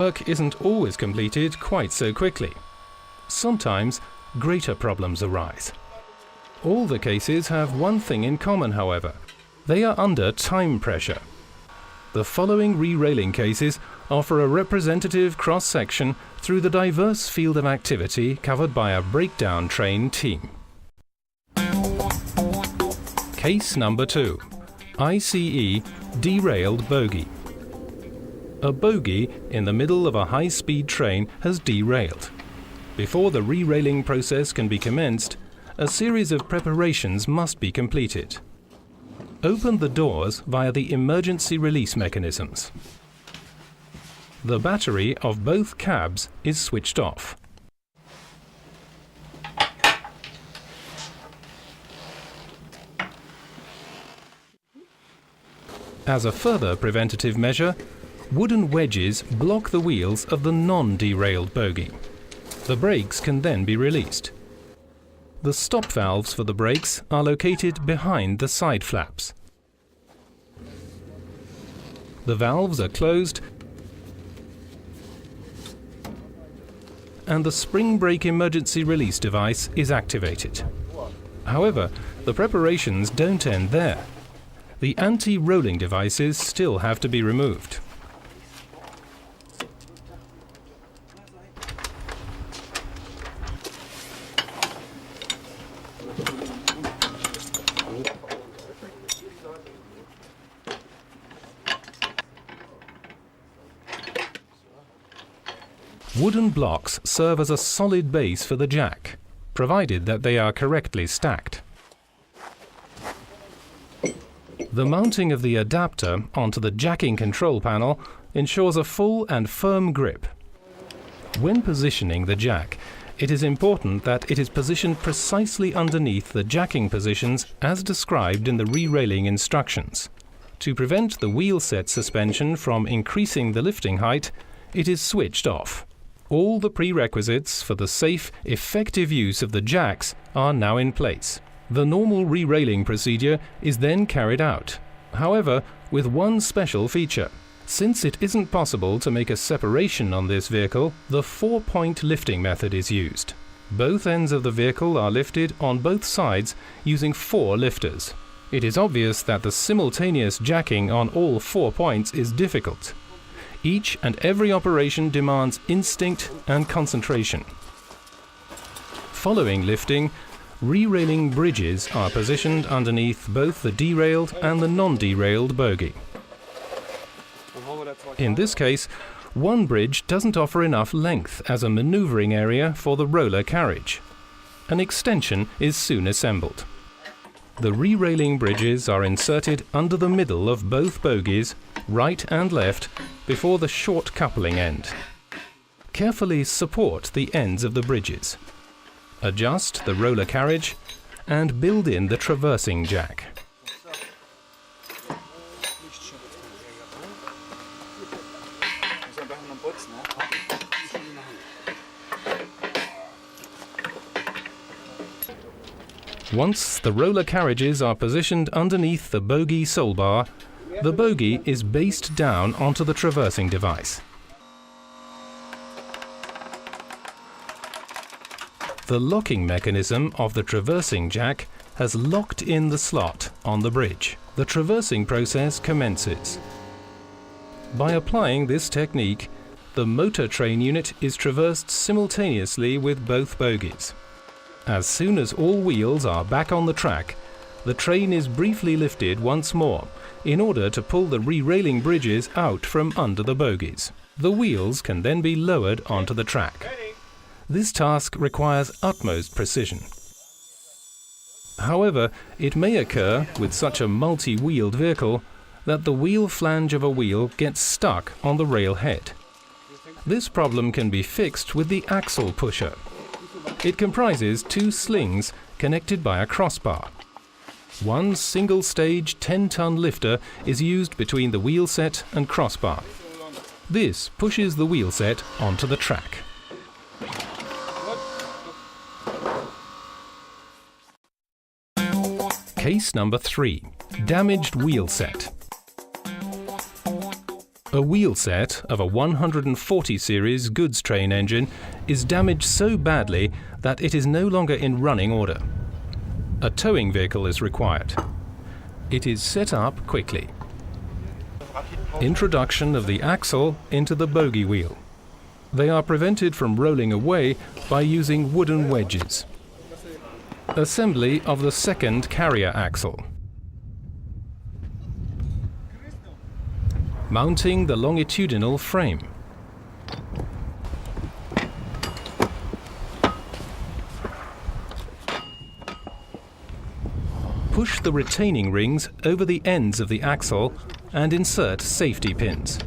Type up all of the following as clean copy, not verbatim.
Work isn't always completed quite so quickly. Sometimes greater problems arise. All the cases have one thing in common, however. They are under time pressure. The following re-railing cases offer a representative cross-section through the diverse field of activity covered by a breakdown train team. Case number 2. ICE derailed bogie. A bogie in the middle of a high-speed train has derailed. Before the re-railing process can be commenced, a series of preparations must be completed. Open the doors via the emergency release mechanisms. The battery of both cabs is switched off. As a further preventative measure, wooden wedges block the wheels of the non-derailed bogie. The brakes can then be released. The stop valves for the brakes are located behind the side flaps. The valves are closed and the spring brake emergency release device is activated. However, the preparations don't end there. The anti-rolling devices still have to be removed. Wooden blocks serve as a solid base for the jack, provided that they are correctly stacked. The mounting of the adapter onto the jacking control panel ensures a full and firm grip. When positioning the jack, it is important that it is positioned precisely underneath the jacking positions as described in the re-railing instructions. To prevent the wheel set suspension from increasing the lifting height, it is switched off. All the prerequisites for the safe, effective use of the jacks are now in place. The normal re-railing procedure is then carried out, however, with one special feature. Since it isn't possible to make a separation on this vehicle, the 4-point lifting method is used. Both ends of the vehicle are lifted on both sides using 4 lifters. It is obvious that the simultaneous jacking on all 4 points is difficult. Each and every operation demands instinct and concentration. Following lifting, re-railing bridges are positioned underneath both the derailed and the non-derailed bogie. In this case, one bridge doesn't offer enough length as a maneuvering area for the roller carriage. An extension is soon assembled. The re-railing bridges are inserted under the middle of both bogies, right and left, before the short coupling end. Carefully support the ends of the bridges. Adjust the roller carriage and build in the traversing jack. Once the roller carriages are positioned underneath the bogie sole bar, the bogie is based down onto the traversing device. The locking mechanism of the traversing jack has locked in the slot on the bridge. The traversing process commences. By applying this technique, the motor train unit is traversed simultaneously with both bogies. As soon as all wheels are back on the track, the train is briefly lifted once more in order to pull the re-railing bridges out from under the bogies. The wheels can then be lowered onto the track. This task requires utmost precision. However, it may occur with such a multi-wheeled vehicle that the wheel flange of a wheel gets stuck on the rail head. This problem can be fixed with the axle pusher. It comprises 2 slings connected by a crossbar. One single-stage 10-ton lifter is used between the wheel set and crossbar. This pushes the wheel set onto the track. Case number 3. Damaged wheel set. A wheel set of a 140 series goods train engine is damaged so badly that it is no longer in running order. A towing vehicle is required. It is set up quickly. Introduction of the axle into the bogie wheel. They are prevented from rolling away by using wooden wedges. Assembly of the second carrier axle. Mounting the longitudinal frame. Push the retaining rings over the ends of the axle and insert safety pins.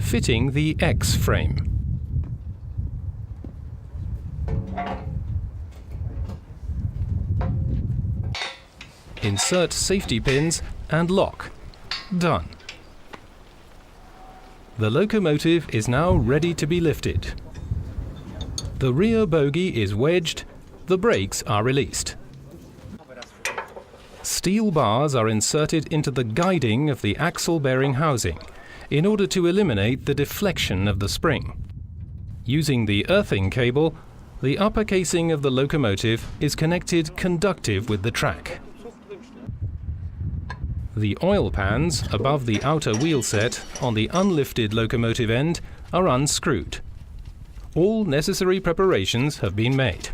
Fitting the X-frame. Insert safety pins and lock. Done. The locomotive is now ready to be lifted. The rear bogie is wedged, the brakes are released. Steel bars are inserted into the guiding of the axle bearing housing in order to eliminate the deflection of the spring. Using the earthing cable, the upper casing of the locomotive is connected conductive with the track. The oil pans above the outer wheel set on the unlifted locomotive end are unscrewed. All necessary preparations have been made.